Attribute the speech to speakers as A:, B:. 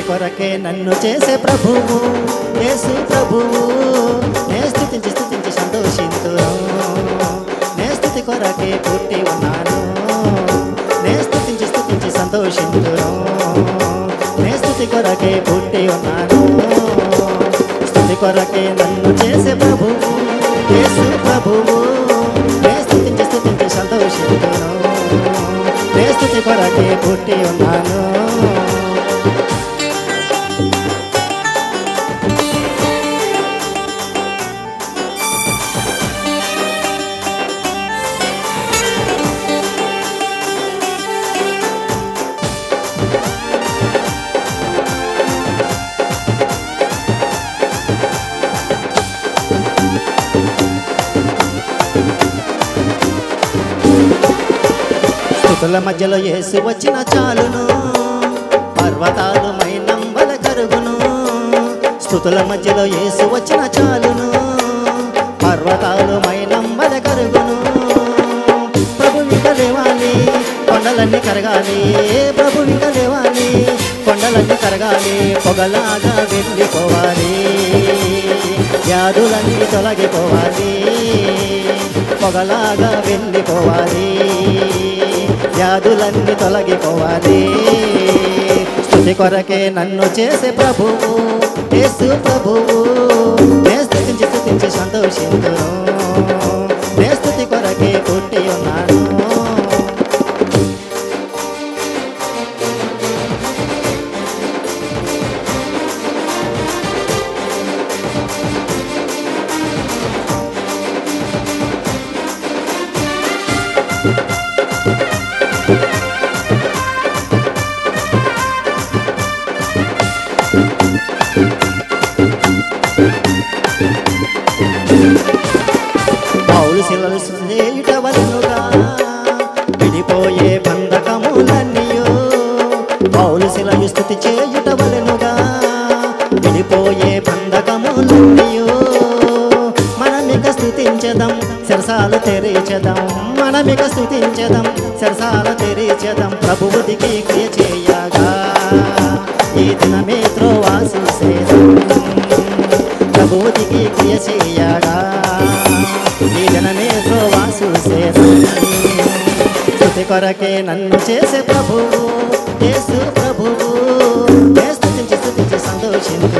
A: కొరకే నన్ను చేసే ప్రభువు యేసు ప్రభువు నే స్తుతించి సంతోషింతును నే స్తుతి కొరకే పుట్టి ఉన్నాను నే స్తుతించి సంతోషింతును నే స్తుతి కొరకే పుట్టి ఉన్నాను స్తుతి కొరకే నన్ను చేసే ప్రభువు యేసు ప్రభువు నే స్తుతించి సంతోషింతును నే స్తుతి కొరకే పుట్టి ఉన్నాను స్థుతుల మధ్యలో యేసు వచ్చిన చాలును పర్వతాలు మైనంబల కరుగును స్థుతుల మధ్యలో యేసు వచ్చిన చాలును పర్వతాలు మైనంబల కరుగును ప్రభు ఇంకా లేవాలి కొండలన్నీ కరగాలి ప్రభు ఇంకా లేవాలి కొండలన్నీ కరగాలి పొగలాగా వెళ్ళిపోవాలి వ్యాధులన్నీ తొలగిపోవాలి పొగలాగా వెళ్ళిపోవాలి వ్యాధులన్నీ తొలగిపోవాలి స్తుతి కొరకే నన్ను చేసే ప్రభువు యేసు ప్రభువు నే స్తుతించి సంతోషింతును నే స్తుతి కొరకే పుట్టి ఉన్నాను పౌలు శిలలు చేయుటవలెనుగా విడిపోయే బంధకములన్నీయు పౌలు శిలలు స్తుతి చేయుటవలెనుగా విడిపోయే బంధకములన్నీయు మనమిక స్తుతించెదం శిరసాలు తెరిచెదం మనమిక స్తుతించెదం శిరసాలు తెరిచెదం ప్రభువుదికి క్రియ చేయగా ఈ దినమే త్రోవాసు సేదం ప్రభువుదికి క్రియ చేయగా ఈ దినమే త్రోవాసు సేదం స్తుతి కొరకే నన్ను చేసే ప్రభువు యేసు ప్రభువు నే స్తుతించి సంతోషింతును